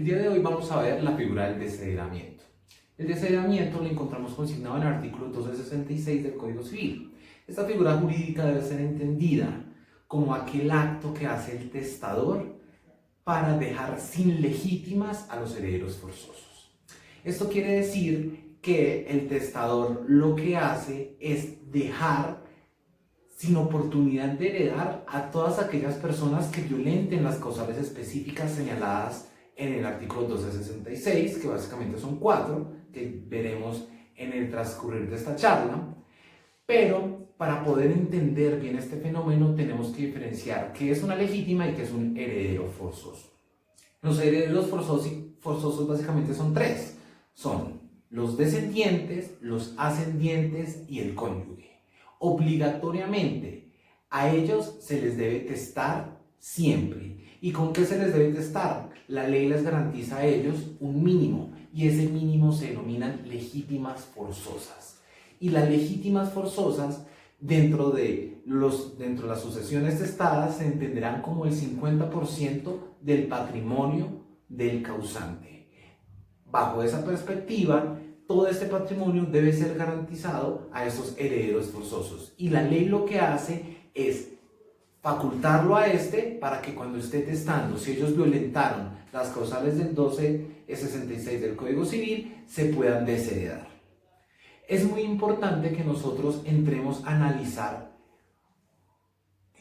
El día de hoy vamos a ver la figura del desheredamiento. El desheredamiento lo encontramos consignado en el artículo 266 del Código Civil. Esta figura jurídica debe ser entendida como aquel acto que hace el testador para dejar sin legítimas a los herederos forzosos. Esto quiere decir que el testador lo que hace es dejar sin oportunidad de heredar a todas aquellas personas que violenten las causales específicas señaladas en el artículo 266, que básicamente son 4, que veremos en el transcurrir de esta charla. Pero para poder entender bien este fenómeno tenemos que diferenciar qué es una legítima y qué es un heredero forzoso. Los herederos forzosos básicamente son 3. Son los descendientes, los ascendientes y el cónyuge. Obligatoriamente a ellos se les debe testar siempre. ¿Y con qué se les debe testar? La ley les garantiza a ellos un mínimo y ese mínimo se denominan legítimas forzosas. Y las legítimas forzosas dentro de las sucesiones testadas se entenderán como el 50% del patrimonio del causante. Bajo esa perspectiva, todo este patrimonio debe ser garantizado a esos herederos forzosos. Y la ley lo que hace es facultarlo a este para que cuando esté testando, si ellos violentaron las causales del 1266 del Código Civil, se puedan desheredar. Es muy importante que nosotros entremos a analizar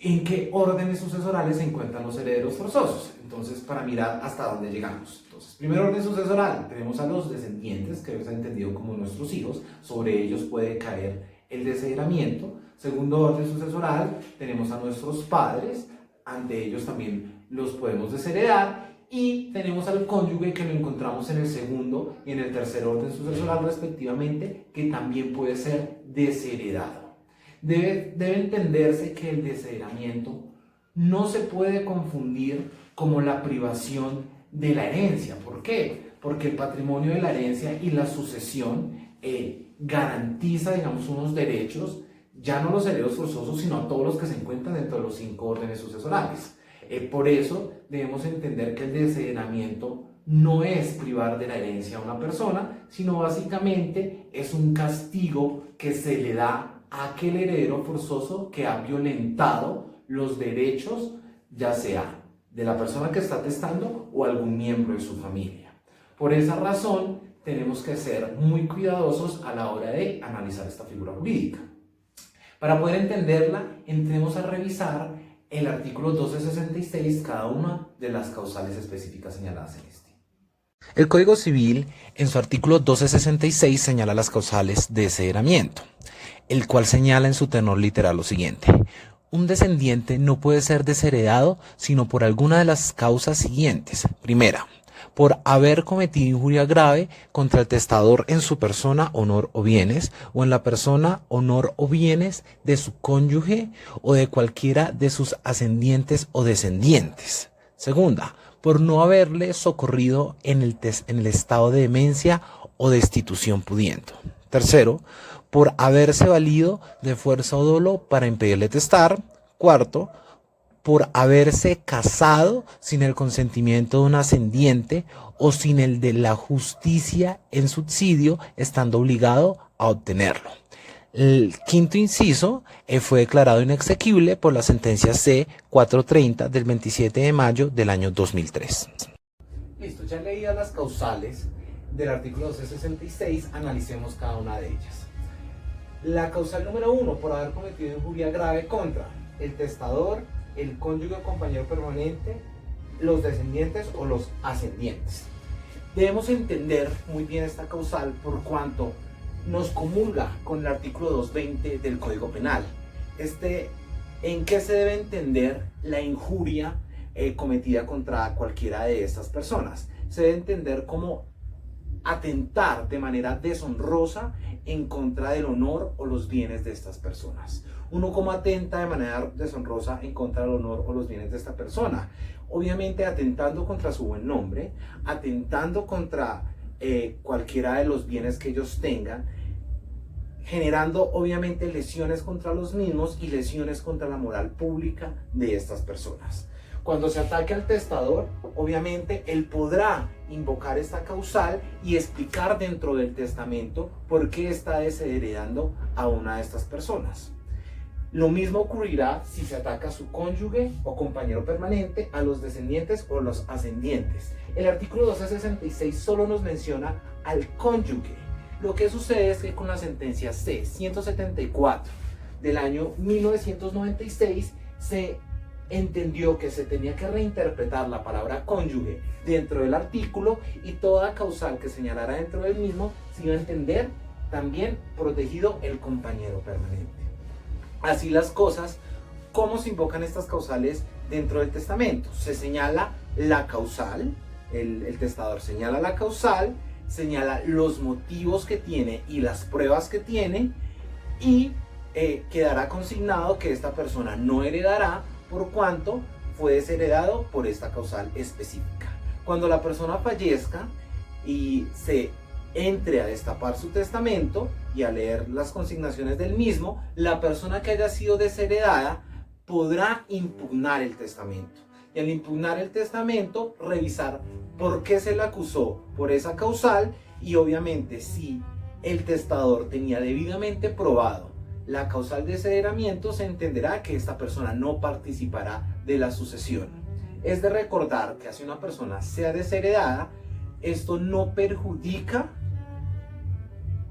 en qué órdenes sucesorales se encuentran los herederos forzosos. Entonces, para mirar hasta dónde llegamos. Entonces, primer orden sucesoral, tenemos a los descendientes, que debe ser entendido como nuestros hijos. Sobre ellos puede caer el desheredamiento. Segundo orden sucesoral, tenemos a nuestros padres. Ante ellos también los podemos desheredar. Y tenemos al cónyuge, que lo encontramos en el segundo y en el tercer orden sucesoral respectivamente, que también puede ser desheredado. Debe entenderse que el desheredamiento no se puede confundir como la privación de la herencia. ¿Por qué? Porque el patrimonio de la herencia y la sucesión garantiza, digamos, unos derechos, ya no los herederos forzosos, sino a todos los que se encuentran dentro de los 5 órdenes sucesorales. Por eso debemos entender que el desheredamiento no es privar de la herencia a una persona, sino básicamente es un castigo que se le da a aquel heredero forzoso que ha violentado los derechos, ya sea de la persona que está testando o algún miembro de su familia. Por esa razón tenemos que ser muy cuidadosos a la hora de analizar esta figura jurídica. Para poder entenderla, entremos a revisar el artículo 1266, cada una de las causales específicas señaladas en este. El Código Civil, en su artículo 1266, señala las causales de desheredamiento, el cual señala en su tenor literal lo siguiente: un descendiente no puede ser desheredado sino por alguna de las causas siguientes. Primera, por haber cometido injuria grave contra el testador en su persona, honor o bienes, o en la persona, honor o bienes de su cónyuge o de cualquiera de sus ascendientes o descendientes. Segunda, por no haberle socorrido en el estado de demencia o destitución pudiendo. Tercero, por haberse valido de fuerza o dolo para impedirle testar. Cuarto, por haberse casado sin el consentimiento de un ascendiente o sin el de la justicia en subsidio, estando obligado a obtenerlo. El quinto inciso fue declarado inexequible por la sentencia C-430 del 27 de mayo del año 2003. Listo, ya leídas las causales del artículo 266, analicemos cada una de ellas. La causal número 1, por haber cometido injuria grave contra el testador, el cónyuge o compañero permanente, los descendientes o los ascendientes. Debemos entender muy bien esta causal por cuanto nos comulga con el artículo 220 del Código Penal. ¿En qué se debe entender la injuria cometida contra cualquiera de estas personas? Se debe entender como atentar de manera deshonrosa en contra del honor o los bienes de estas personas. Uno como atenta de manera deshonrosa en contra del honor o los bienes de esta persona. Obviamente atentando contra su buen nombre, atentando contra cualquiera de los bienes que ellos tengan, generando obviamente lesiones contra los mismos y lesiones contra la moral pública de estas personas. Cuando se ataque al testador, obviamente él podrá invocar esta causal y explicar dentro del testamento por qué está desheredando a una de estas personas. Lo mismo ocurrirá si se ataca a su cónyuge o compañero permanente, a los descendientes o los ascendientes. El artículo 1266 solo nos menciona al cónyuge. Lo que sucede es que con la sentencia C-174 del año 1996 se entendió que se tenía que reinterpretar la palabra cónyuge dentro del artículo y toda causal que señalara dentro del mismo se iba a entender también protegido el compañero permanente. Así las cosas, ¿cómo se invocan estas causales dentro del testamento? Se señala la causal, el testador señala la causal, señala los motivos que tiene y las pruebas que tiene y quedará consignado que esta persona no heredará por cuanto fue desheredado por esta causal específica. Cuando la persona fallezca y se entre a destapar su testamento y a leer las consignaciones del mismo, la persona que haya sido desheredada podrá impugnar el testamento. Y al impugnar el testamento, revisar por qué se le acusó por esa causal y obviamente si el testador tenía debidamente probado la causal de desheredamiento, se entenderá que esta persona no participará de la sucesión. Es de recordar que si una persona sea desheredada, esto no perjudica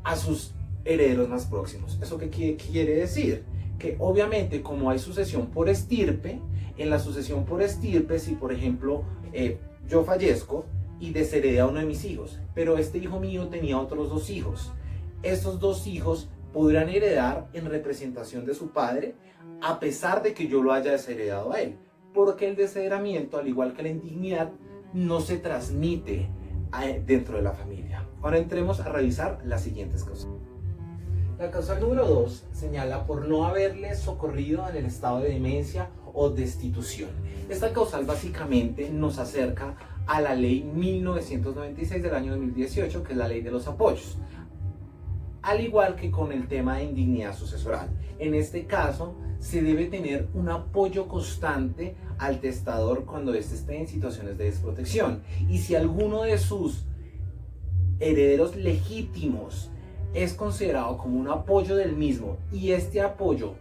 a sus herederos más próximos. ¿Eso qué quiere decir? Que obviamente como hay sucesión por estirpe, en la sucesión por estirpe, si por ejemplo yo fallezco y desheredé a uno de mis hijos, pero este hijo mío tenía otros dos hijos, estos dos hijos podrán heredar en representación de su padre a pesar de que yo lo haya desheredado a él, porque el desheredamiento, al igual que la indignidad, no se transmite dentro de la familia. Ahora entremos a revisar las siguientes cosas. La causal número 2 señala por no haberle socorrido en el estado de demencia o destitución. Esta causal básicamente nos acerca a la ley 1996 del año 2018, que es la ley de los apoyos. Al igual que con el tema de indignidad sucesoral. En este caso, se debe tener un apoyo constante al testador cuando éste esté en situaciones de desprotección. Y si alguno de sus herederos legítimos es considerado como un apoyo del mismo y este apoyo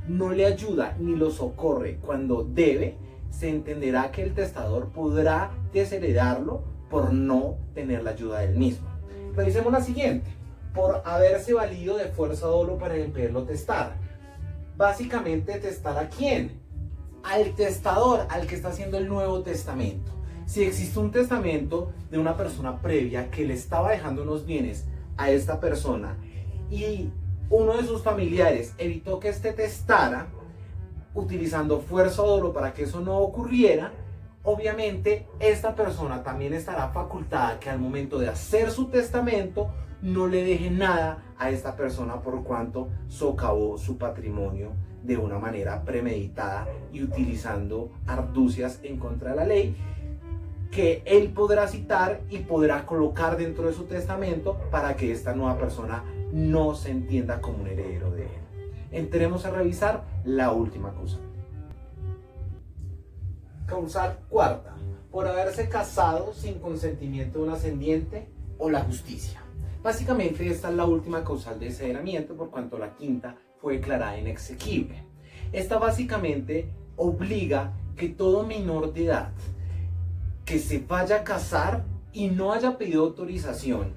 no le ayuda ni lo socorre cuando debe, se entenderá que el testador podrá desheredarlo por no tener la ayuda del mismo. Revisemos la siguiente. Por haberse valido de fuerza o dolo para impedirlo testar. Básicamente, ¿testar a quién? Al testador, al que está haciendo el nuevo testamento. Si existe un testamento de una persona previa que le estaba dejando unos bienes a esta persona y uno de sus familiares evitó que éste testara, utilizando fuerza o dolo para que eso no ocurriera, obviamente esta persona también estará facultada que al momento de hacer su testamento no le deje nada a esta persona por cuanto socavó su patrimonio de una manera premeditada y utilizando arducias en contra de la ley, que él podrá citar y podrá colocar dentro de su testamento para que esta nueva persona no se entienda como un heredero de él. Entremos a revisar la última causal. Causal cuarta, por haberse casado sin consentimiento de un ascendiente o la justicia. Básicamente esta es la última causal de desheredamiento por cuanto la quinta fue declarada inexequible. Esta básicamente obliga que todo menor de edad que se vaya a casar y no haya pedido autorización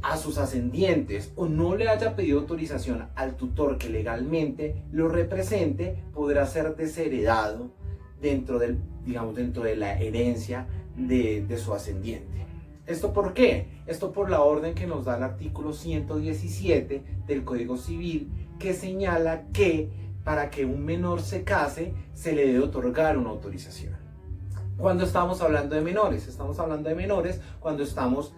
a sus ascendientes o no le haya pedido autorización al tutor que legalmente lo represente, podrá ser desheredado dentro de la herencia de su ascendiente. ¿Esto por qué? Esto por la orden que nos da el artículo 117 del Código Civil, que señala que para que un menor se case se le debe otorgar una autorización. Cuando estamos hablando de menores, estamos hablando de menores cuando estamos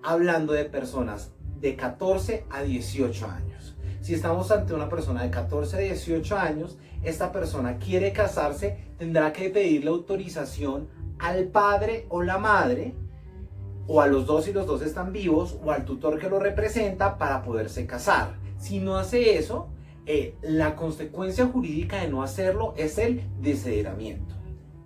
hablando de personas de 14 a 18 años. Si estamos ante una persona de 14 a 18 años, esta persona quiere casarse, tendrá que pedirle autorización al padre o la madre, o a los dos si los dos están vivos, o al tutor que lo representa para poderse casar. Si no hace eso, la consecuencia jurídica de no hacerlo es el desheredamiento.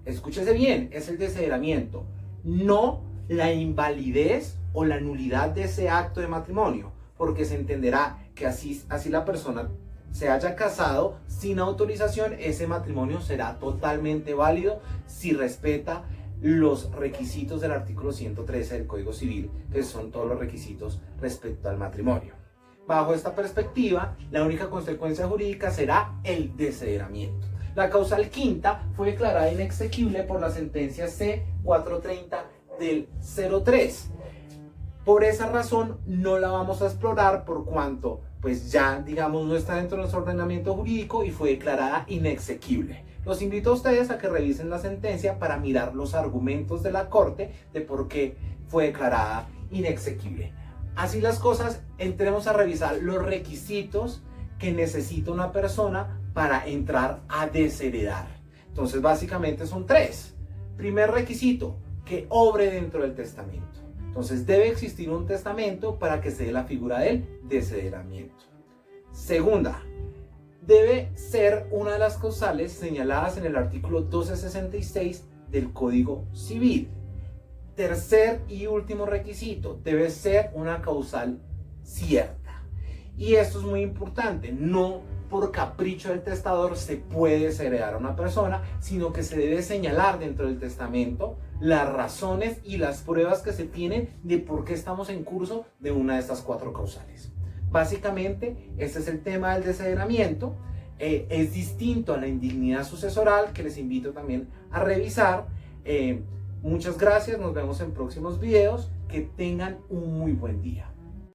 escúchese bien, es el desheredamiento, no la invalidez o la nulidad de ese acto de matrimonio, porque se entenderá que así la persona se haya casado sin autorización, ese matrimonio será totalmente válido si respeta los requisitos del artículo 113 del Código Civil, que son todos los requisitos respecto al matrimonio. Bajo esta perspectiva, la única consecuencia jurídica será el desheredamiento. La causal quinta fue declarada inexequible por la sentencia C-430 del 03. Por esa razón no la vamos a explorar por cuanto pues ya digamos no está dentro de nuestro ordenamiento jurídico y fue declarada inexequible. Los invito a ustedes a que revisen la sentencia para mirar los argumentos de la Corte de por qué fue declarada inexequible. Así las cosas, entremos a revisar los requisitos que necesita una persona para entrar a desheredar. Entonces básicamente son tres. Primer requisito, que obre dentro del testamento. Entonces debe existir un testamento para que se dé la figura del desheredamiento. Segunda, debe ser una de las causales señaladas en el artículo 1266 del Código Civil. Tercer y último requisito, debe ser una causal cierta. Y esto es muy importante, no por capricho del testador se puede desheredar a una persona, sino que se debe señalar dentro del testamento las razones y las pruebas que se tienen de por qué estamos en curso de una de estas cuatro causales. Básicamente, este es el tema del desheredamiento. Es distinto a la indignidad sucesoral, que les invito también a revisar. Muchas gracias, nos vemos en próximos videos. Que tengan un muy buen día.